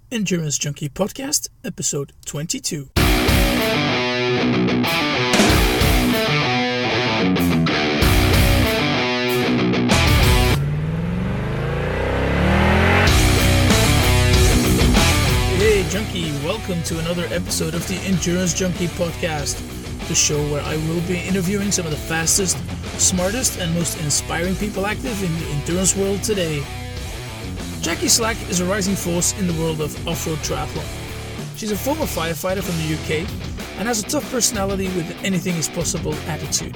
Endurance Junkie Podcast, episode 22. Hey Junkie, welcome to another episode of the Endurance Junkie Podcast, the show where I will be interviewing some of the fastest, smartest, and most inspiring people active in the endurance world today. Jacqui Slack is a rising force in the world of off-road triathlon. She's a former firefighter from the UK and has a tough personality with anything is possible attitude.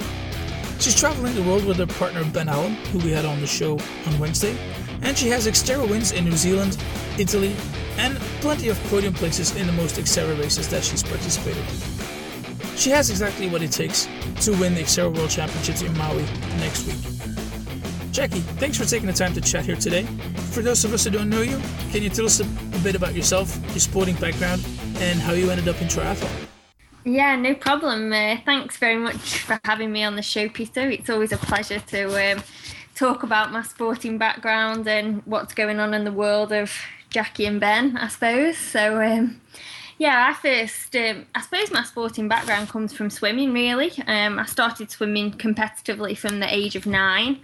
She's traveling the world with her partner Ben Allen, who we had on the show on Wednesday, and she has XTERRA wins in New Zealand, Italy, and plenty of podium places in the most XTERRA races that she's participated in. She has exactly what it takes to win the Xterra World Championships in Maui next week. Jacqui, thanks for taking the time to chat here today. For those of us who don't know you, can you tell us a bit about yourself, your sporting background, and how you ended up in triathlon? Yeah, no problem. Thanks very much for having me on the show, Peter. It's always a pleasure to talk about my sporting background and what's going on in the world of Jacqui and Ben, I suppose. So, I suppose my sporting background comes from swimming, really. I started swimming competitively from the age of 9.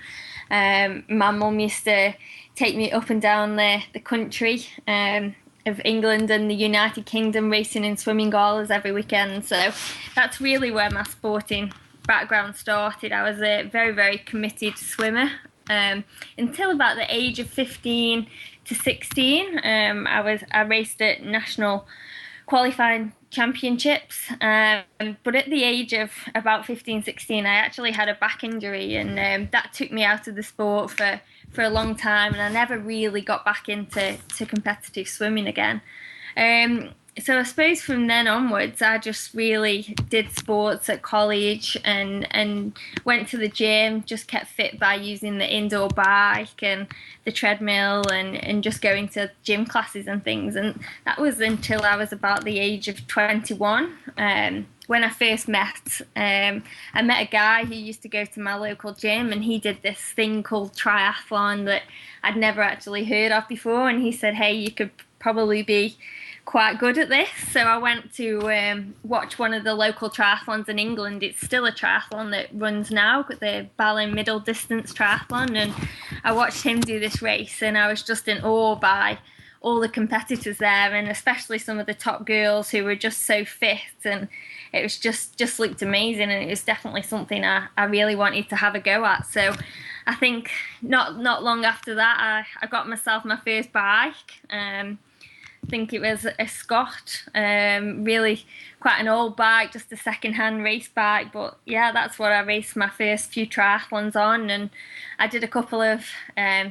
My mum used to take me up and down the country of England and the United Kingdom, racing in swimming galas every weekend. So that's really where my sporting background started. I was a very, very committed swimmer until about the age of 15 to 16. I raced at national qualifying championships, but at the age of about 15-16 I actually had a back injury, and that took me out of the sport for a long time, and I never really got back into competitive swimming again. So I suppose from then onwards I just really did sports at college and went to the gym, just kept fit by using the indoor bike and the treadmill and just going to gym classes and things. And that was until I was about the age of 21. When I first met, I met a guy who used to go to my local gym, and he did this thing called triathlon that I'd never actually heard of before. And he said, hey, you could probably be quite good at this. So I went to watch one of the local triathlons in England. It's still a triathlon that runs now, the Ballon Middle Distance Triathlon, and I watched him do this race, and I was just in awe by all the competitors there, and especially some of the top girls who were just so fit, and it was just looked amazing, and it was definitely something I really wanted to have a go at. So I think not long after that I got myself my first bike. I think it was a Scott, really quite an old bike, just a second-hand race bike. But yeah, that's what I raced my first few triathlons on. And I did a couple of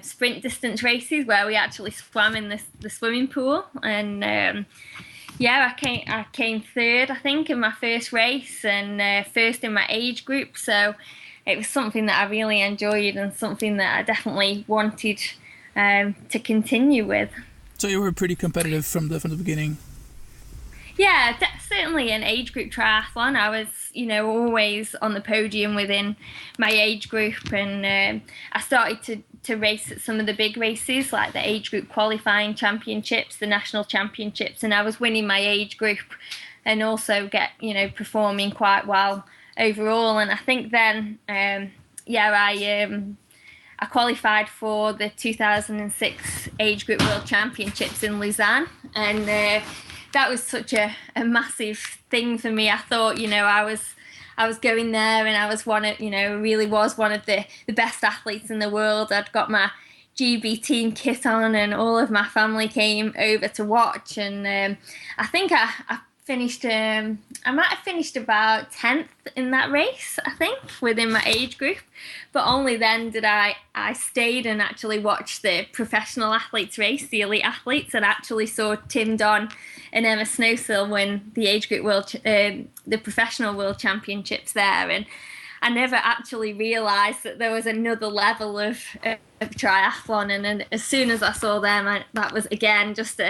sprint distance races where we actually swam in the swimming pool. And I came third, I think, in my first race, and first in my age group. So it was something that I really enjoyed and something that I definitely wanted to continue with. So you were pretty competitive from the beginning. Yeah, certainly an age group triathlon. I was, always on the podium within my age group, and I started to race at some of the big races like the age group qualifying championships, the national championships, and I was winning my age group and also performing quite well overall. And I think then, I qualified for the 2006 Age Group World Championships in Lausanne, and that was such a massive thing for me. I thought, I was going there, and I was really was one of the best athletes in the world. I'd got my GB team kit on, and all of my family came over to watch, and I think I finished, I might have finished about 10th in that race, I think, within my age group. But only then did I stayed and actually watched the professional athletes race, the elite athletes, and actually saw Tim Don and Emma Snowsill win the age group the professional world championships there. And I never actually realised that there was another level of triathlon. And then as soon as I saw them, that was, again, just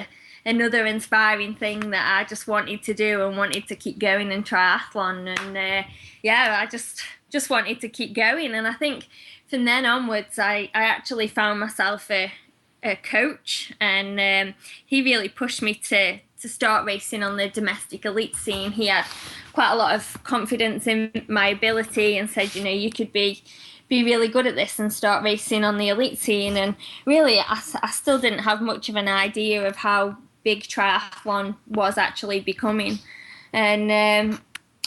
another inspiring thing that I just wanted to do and wanted to keep going in triathlon. And I just wanted to keep going. And I think from then onwards, I actually found myself a a coach, and he really pushed me to start racing on the domestic elite scene. He had quite a lot of confidence in my ability and said, you could be really good at this and start racing on the elite scene. And really, I still didn't have much of an idea of how big triathlon was actually becoming. And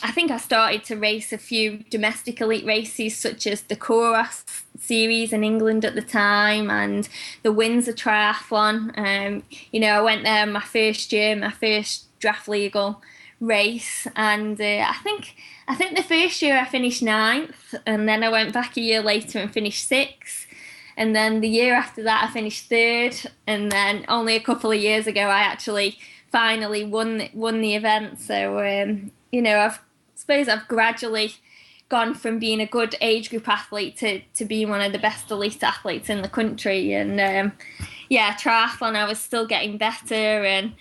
I think I started to race a few domestic elite races, such as the Chorus series in England at the time and the Windsor Triathlon. I went there my first year, my first draft legal race, and I think the first year I finished 9th, and then I went back a year later and finished 6th, and then the year after that I finished 3rd, and then only a couple of years ago I actually finally won the event. So I suppose I've gradually gone from being a good age group athlete to being one of the best elite athletes in the country. And triathlon, I was still getting better and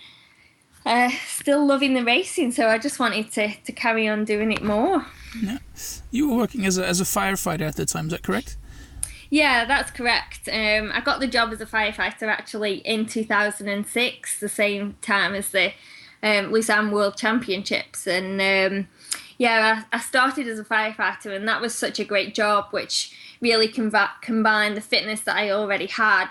still loving the racing, so I just wanted to carry on doing it more. Yeah. You were working as a firefighter at the time, is that correct? Yeah, that's correct. I got the job as a firefighter actually in 2006, the same time as the Xterra World Championships. And I started as a firefighter, and that was such a great job, which really combined the fitness that I already had.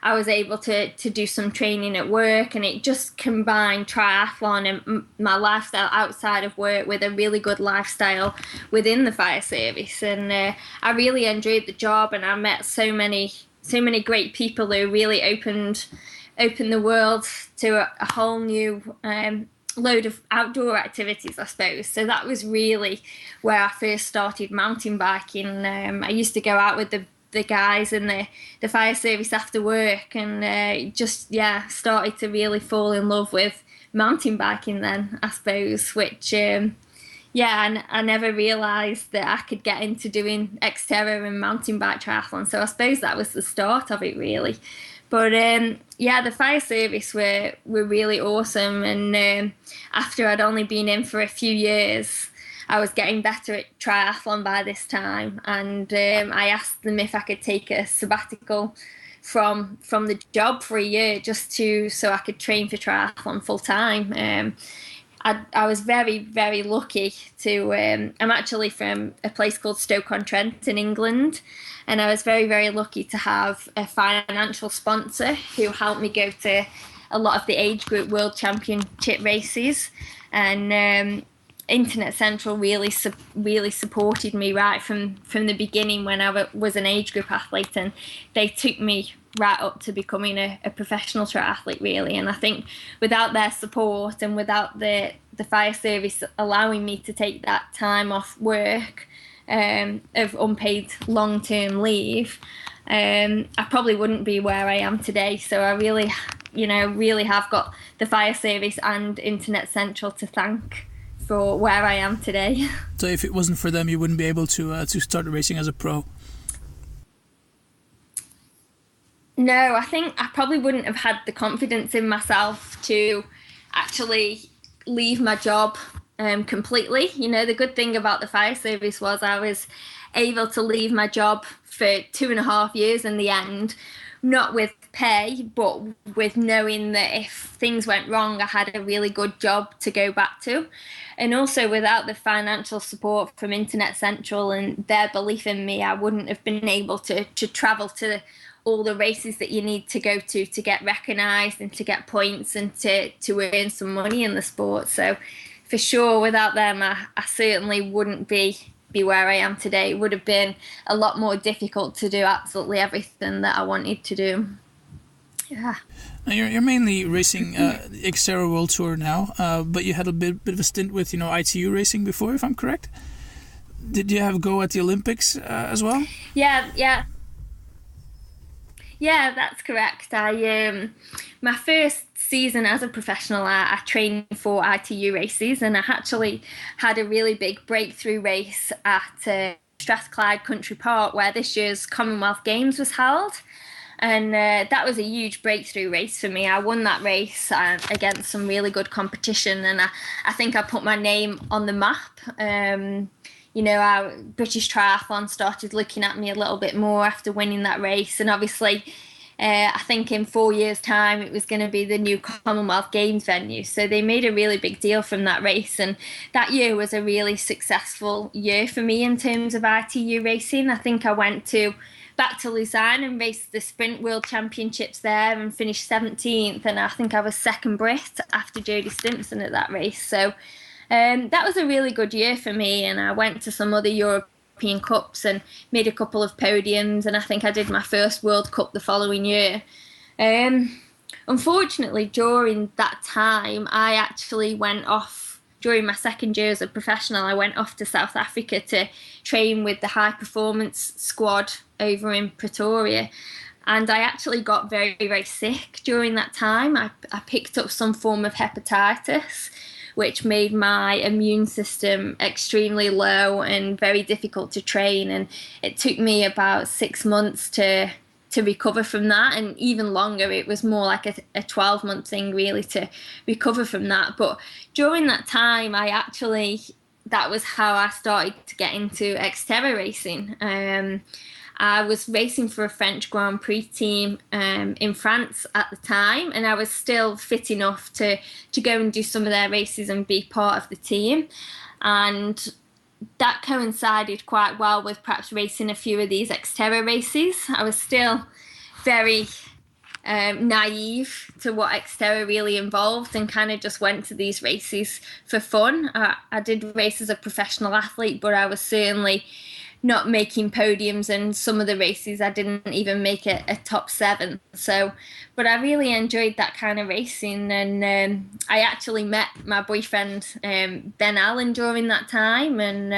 I was able to do some training at work, and it just combined triathlon and my lifestyle outside of work with a really good lifestyle within the fire service. And I really enjoyed the job, and I met so many great people who really opened the world to a whole new load of outdoor activities, I suppose. So that was really where I first started mountain biking. I used to go out with the guys in the fire service after work, and started to really fall in love with mountain biking then, I suppose, which and I never realised that I could get into doing Xterra and mountain bike triathlon. So I suppose that was the start of it, really. But the fire service were really awesome, and after I'd only been in for a few years, I was getting better at triathlon by this time, and I asked them if I could take a sabbatical from the job for a year so I could train for triathlon full time. I was very, very lucky to. I'm actually from a place called Stoke-on-Trent in England, and I was very, very lucky to have a financial sponsor who helped me go to a lot of the age group world championship races, and Internet Central really supported me right from the beginning when I was an age group athlete, and they took me right up to becoming a professional triathlete, really. And I think without their support and without the fire service allowing me to take that time off work of unpaid long-term leave, I probably wouldn't be where I am today. So I really have got the fire service and Internet Central to thank for where I am today. So if it wasn't for them, you wouldn't be able to start racing as a pro? No, I think I probably wouldn't have had the confidence in myself to actually leave my job completely. The good thing about the fire service was I was able to leave my job for 2.5 years in the end, not with pay, but with knowing that if things went wrong, I had a really good job to go back to. And also, without the financial support from Internet Central and their belief in me, I wouldn't have been able to travel to all the races that you need to go to get recognised and to get points and to earn some money in the sport. So for sure, without them, I certainly wouldn't be where I am today. It would have been a lot more difficult to do absolutely everything that I wanted to do. Yeah. Now you're mainly racing Xterra World Tour now, but you had a bit of a stint with ITU racing before, if I'm correct. Did you have a go at the Olympics as well? Yeah, that's correct. My first season as a professional, I trained for ITU races, and I actually had a really big breakthrough race at Strathclyde Country Park, where this year's Commonwealth Games was held. And that was a huge breakthrough race for me. I won that race against some really good competition, and I think I put my name on the map. Our British Triathlon started looking at me a little bit more after winning that race, and obviously I think in 4 years' time it was going to be the new Commonwealth Games venue. So they made a really big deal from that race. And that year was a really successful year for me in terms of ITU racing. I think I went back to Lausanne and raced the Sprint World Championships there and finished 17th. And I think I was second Brit after Jodie Stimpson at that race. So that was a really good year for me. And I went to some other European Cups and made a couple of podiums, and I think I did my first World Cup the following year. Unfortunately, during that time, I actually went off, during my second year as a professional, I went off to South Africa to train with the high performance squad over in Pretoria. And I actually got very, very sick during that time. I picked up some form of hepatitis, which made my immune system extremely low and very difficult to train. And it took me about 6 months to recover from that, and even longer. It was more like a 12-month thing really to recover from that. But during that time, that was how I started to get into Xterra racing. I was racing for a French Grand Prix team in France at the time, and I was still fit enough to go and do some of their races and be part of the team. And that coincided quite well with perhaps racing a few of these Xterra races. I was still very naive to what Xterra really involved, and kind of just went to these races for fun. I did race as a professional athlete, but I was certainly not making podiums, and some of the races I didn't even make a top 7. So, but I really enjoyed that kind of racing, and I actually met my boyfriend Ben Allen during that time, and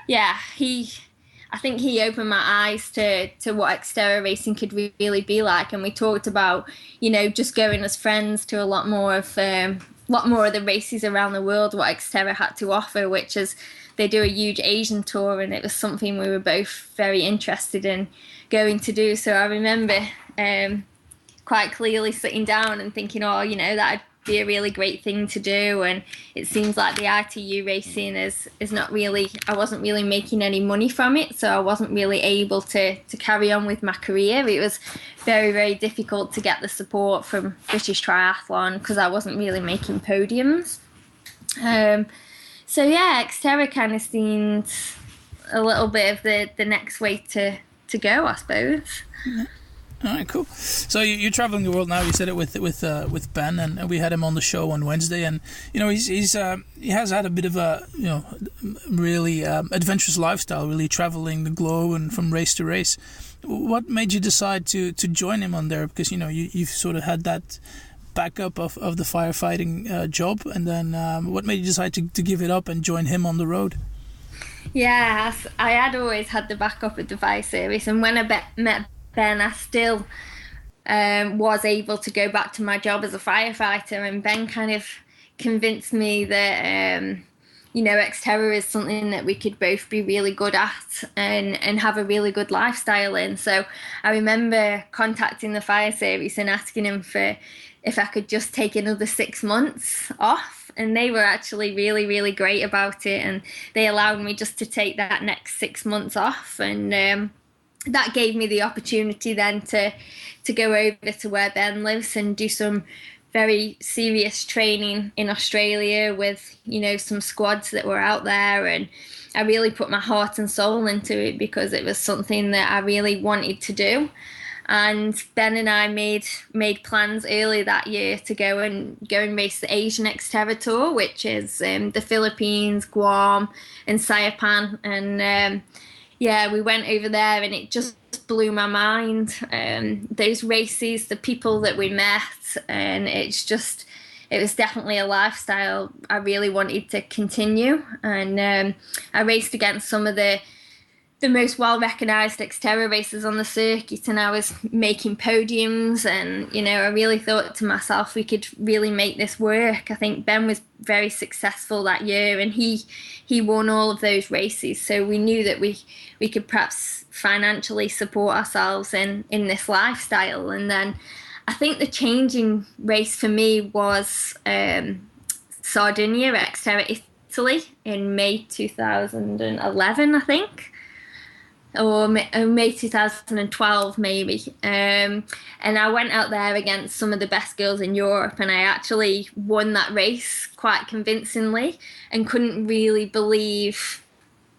I think he opened my eyes to what Xterra racing could really be like, and we talked about, just going as friends to a lot more of the races around the world, what Xterra had to offer, which is they do a huge Asian tour, and it was something we were both very interested in going to do. So I remember quite clearly sitting down and thinking, that'd be a really great thing to do. And it seems like the ITU racing is not really, I wasn't really making any money from it, so I wasn't really able to carry on with my career. It was very, very difficult to get the support from British Triathlon because I wasn't really making podiums. So yeah, Xterra kind of seemed a little bit of the next way to go, I suppose. Yeah. All right, cool. So you're traveling the world now. You said it with Ben, and we had him on the show on Wednesday, and he has had a bit of a really adventurous lifestyle, really traveling the globe and from race to race. What made you decide to join him on there? Because you've sort of had that backup of the firefighting job, and then what made you decide to give it up and join him on the road? Yeah, I had always had the backup of the fire service, and when I met Ben, I still was able to go back to my job as a firefighter, and Ben kind of convinced me that Xterra is something that we could both be really good at and have a really good lifestyle in. So I remember contacting the fire service and asking him if I could just take another 6 months off, and they were actually really, really great about it, and they allowed me just to take that next 6 months off, and that gave me the opportunity then to go over to where Ben lives and do some very serious training in Australia with some squads that were out there, and I really put my heart and soul into it because it was something that I really wanted to do. And Ben and I made plans early that year to go and race the Asian Xterra Tour, which is the Philippines, Guam, and Saipan. And we went over there, and it just blew my mind. Those races, the people that we met, and it was definitely a lifestyle I really wanted to continue. And I raced against some of the most well-recognised Xterra races on the circuit, and I was making podiums, and I really thought to myself, we could really make this work. I think Ben was very successful that year, and he won all of those races, so we knew that we could perhaps financially support ourselves in this lifestyle. And then I think the changing race for me was Sardinia, Xterra Italy, in May 2011, I think. or May 2012 maybe. And I went out there against some of the best girls in Europe, and I actually won that race quite convincingly, and couldn't really believe,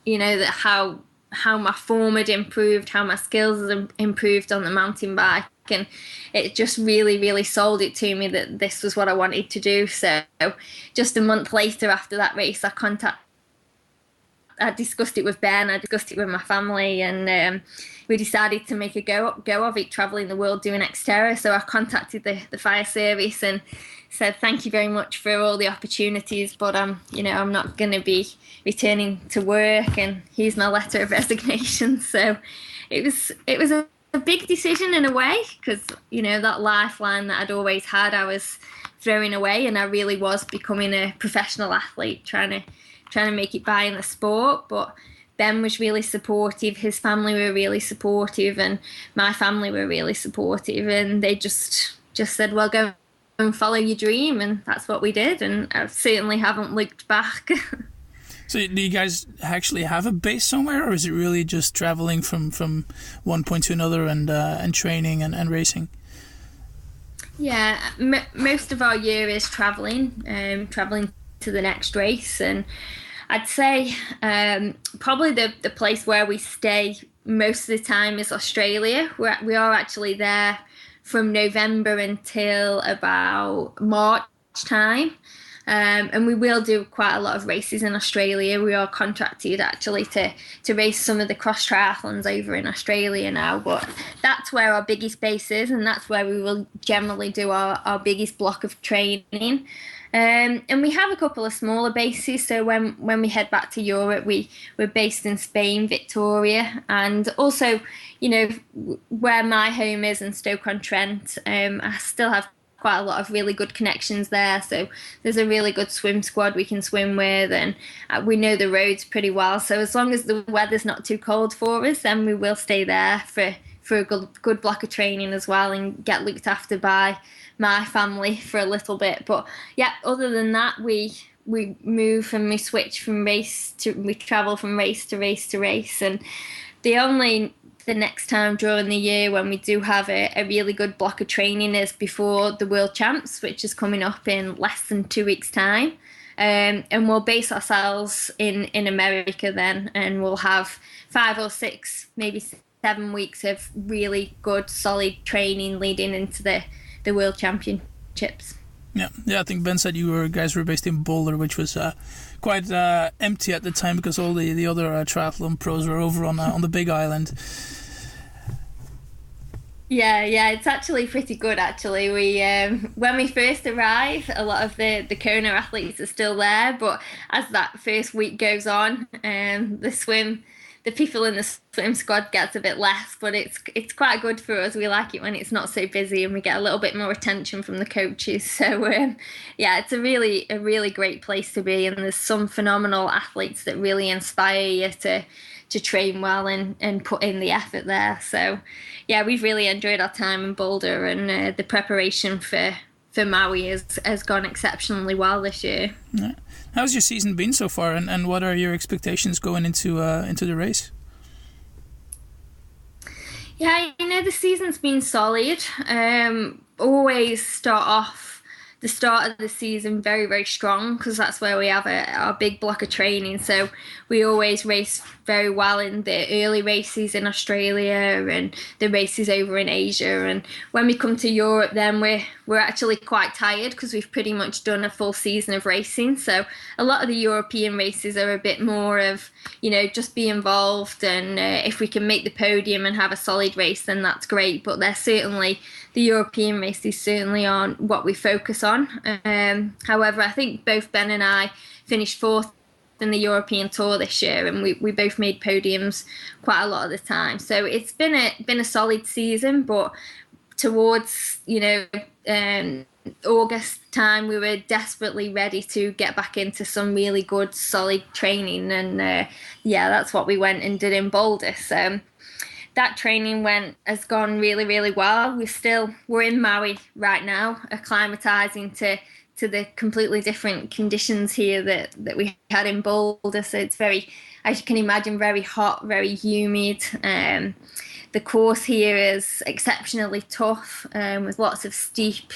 that how my form had improved, how my skills had improved on the mountain bike. And it just really, really sold it to me that this was what I wanted to do. So just a month later after that race, I discussed it with Ben, I discussed it with my family, and we decided to make a go of it, travelling the world doing XTERRA. So I contacted the fire service and said, thank you very much for all the opportunities, but I'm not going to be returning to work, and here's my letter of resignation. So it was a big decision in a way, because that lifeline that I'd always had, I was throwing away, and I really was becoming a professional athlete, trying to make it by in the sport. But Ben was really supportive, his family were really supportive, and my family were really supportive, and they just said, well, go and follow your dream, and that's what we did, and I certainly haven't looked back. So do you guys actually have a base somewhere, or is it really just traveling from one point to another and training and racing? Yeah, most of our year is traveling to the next race, and I'd say probably the place where we stay most of the time is Australia. We are actually there from November until about March time. And we will do quite a lot of races in Australia. We are contracted actually to race some of the cross triathlons over in Australia now, but that's where our biggest base is, and that's where we will generally do our biggest block of training. And we have a couple of smaller bases, so when we head back to Europe, we're based in Spain, Victoria, and also, where my home is in Stoke-on-Trent, I still have quite a lot of really good connections there, so there's a really good swim squad we can swim with, and we know the roads pretty well, so as long as the weather's not too cold for us, then we will stay there for a good block of training as well, and get looked after by my family for a little bit. But yeah, other than that, we move and we switch from we travel from race to race to race, and the next time during the year when we do have a really good block of training is before the World Champs, which is coming up in less than 2 weeks' time. And we'll base ourselves in America then, and we'll have 5 or 6, maybe 7 weeks of really good, solid training leading into the World Championships. Yeah. I think Ben said you guys were based in Boulder, which was quite empty at the time because all the other triathlon pros were over on the Big Island. Yeah, it's actually pretty good. Actually, we when we first arrive, a lot of the Kona athletes are still there, but as that first week goes on, the people in the swim squad gets a bit less, but it's quite good for us. We like it when it's not so busy, and we get a little bit more attention from the coaches. So yeah, it's a really great place to be, and there's some phenomenal athletes that really inspire you to train well and put in the effort there. So yeah, we've really enjoyed our time in Boulder, and the preparation for Maui has gone exceptionally well this year. Yeah. How's your season been so far, and what are your expectations going into the race? Yeah, the season's been solid. Always start off the start of the season very, very strong, because that's where we have our big block of training. So we always race very well in the early races in Australia and the races over in Asia. And when we come to Europe, then we're actually quite tired because we've pretty much done a full season of racing. So a lot of the European races are a bit more of, just be involved, and if we can make the podium and have a solid race, then that's great. But the European races certainly aren't what we focus on. However, I think both Ben and I finished 4th in the European Tour this year, and we both made podiums quite a lot of the time. So it's been a solid season, but towards August time, we were desperately ready to get back into some really good, solid training, and that's what we went and did in Boulder. So that training has gone really, really well. We're in Maui right now, acclimatizing to the completely different conditions here that we had in Boulder. So it's very, as you can imagine, very hot, very humid. The course here is exceptionally tough, with lots of steep,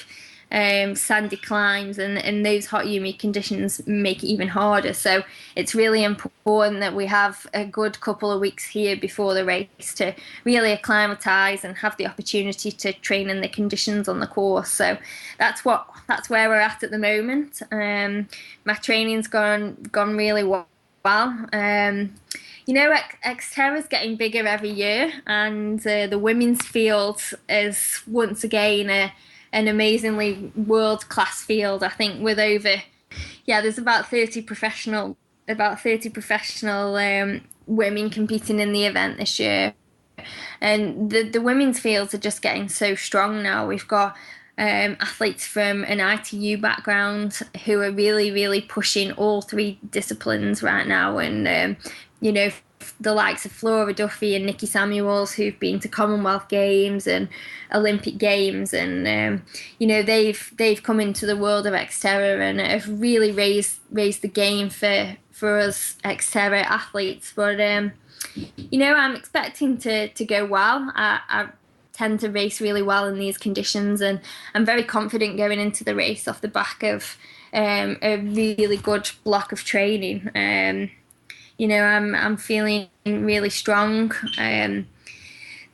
sandy climbs, and those hot, humid conditions make it even harder. So it's really important that we have a good couple of weeks here before the race to really acclimatise and have the opportunity to train in the conditions on the course. So that's where we're at the moment. My training's gone really well. Xterra's getting bigger every year, and the women's field is once again an amazingly world-class field. I think with there's about 30 professional women competing in the event this year, and the women's fields are just getting so strong now. We've got athletes from an ITU background who are really, really pushing all three disciplines right now, and the likes of Flora Duffy and Nikki Samuels, who've been to Commonwealth Games and Olympic Games, and they've come into the world of Xterra and have really raised the game for us Xterra athletes. But I'm expecting to go well. I tend to race really well in these conditions, and I'm very confident going into the race off the back of a really good block of training. I'm feeling really strong.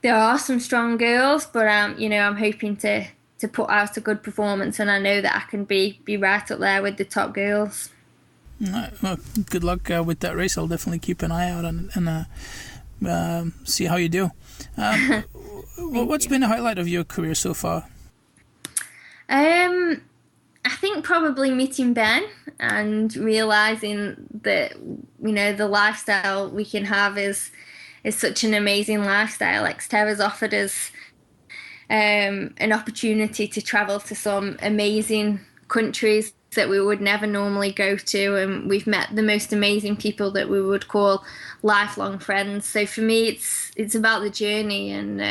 There are some strong girls, but I'm hoping to put out a good performance, and I know that I can be right up there with the top girls. Well, good luck with that race. I'll definitely keep an eye out and see how you do. What's been the highlight of your career so far? I think probably meeting Ben and realising that, the lifestyle we can have is such an amazing lifestyle. Xterra's offered us an opportunity to travel to some amazing countries that we would never normally go to, and we've met the most amazing people that we would call lifelong friends. So for me, it's about the journey, and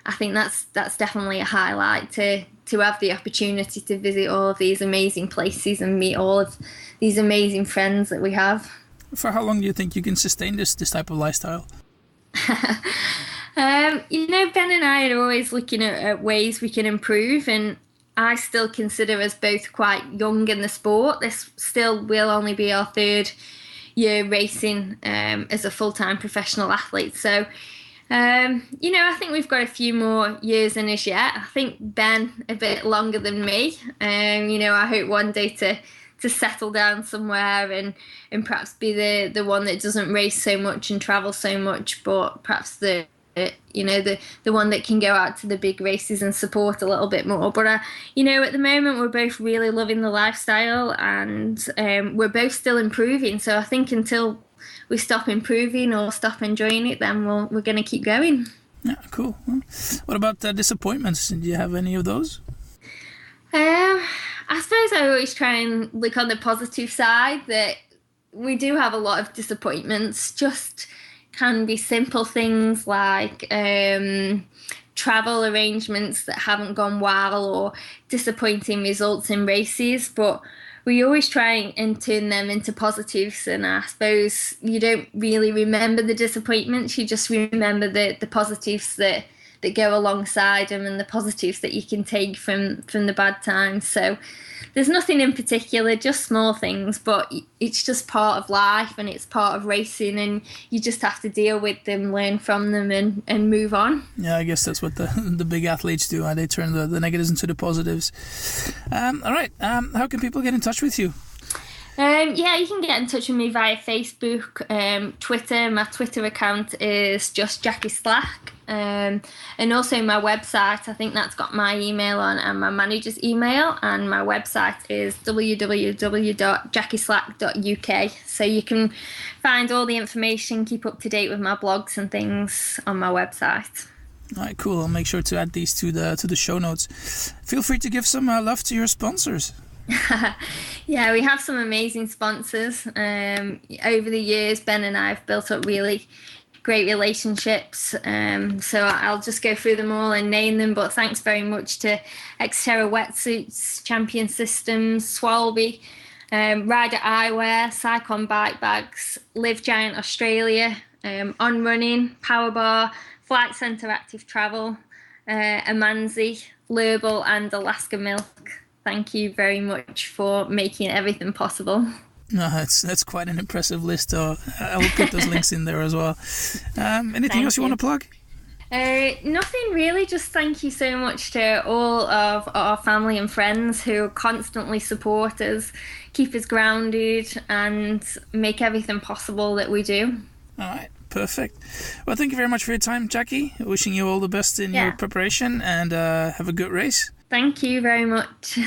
I think that's definitely a highlight to have the opportunity to visit all of these amazing places and meet all of these amazing friends that we have. For how long do you think you can sustain this type of lifestyle? Ben and I are always looking at ways we can improve, and I still consider us both quite young in the sport. This still will only be our third year racing as a full-time professional athlete. So, I think we've got a few more years in us yet. I think Ben a bit longer than me. I hope one day to settle down somewhere and perhaps be the one that doesn't race so much and travel so much, but perhaps the one that can go out to the big races and support a little bit more. But at the moment we're both really loving the lifestyle, and we're both still improving. So I think until we stop improving or stop enjoying it, then we're going to keep going. Yeah, cool. What about disappointments? Do you have any of those? I suppose I always try and look on the positive side, that we do have a lot of disappointments. Just can be simple things like travel arrangements that haven't gone well, or disappointing results in races, but we always try and turn them into positives. And I suppose you don't really remember the disappointments, you just remember the positives that go alongside them, and the positives that you can take from the bad times. So there's nothing in particular, just small things, but it's just part of life and it's part of racing, and you just have to deal with them, learn from them, and move on. Yeah, I guess that's what the big athletes do. They turn the negatives into the positives. All right, how can people get in touch with you? You can get in touch with me via Facebook, Twitter. My Twitter account is just Jacqui Slack, and also my website. I think that's got my email on and my manager's email, and my website is www.jacquislack.uk. So you can find all the information, keep up to date with my blogs and things on my website. All right, cool. I'll make sure to add these to the show notes. Feel free to give some love to your sponsors. Yeah, we have some amazing sponsors. Over the years, Ben and I have built up really great relationships. So I'll just go through them all and name them. But thanks very much to Xterra Wetsuits, Champion Systems, Swalby, Rider Eyewear, Cyclone Bike Bags, Live Giant Australia, On Running, Power Bar, Flight Centre Active Travel, Amanzi, Lurbal and Alaska Milk. Thank you very much for making everything possible. No, that's quite an impressive list. I will put those links in there as well. Anything else you want to plug? Nothing really, just thank you so much to all of our family and friends who constantly support us, keep us grounded and make everything possible that we do. All right, perfect. Well, thank you very much for your time, Jacqui. Wishing you all the best in your preparation and have a good race. Thank you very much.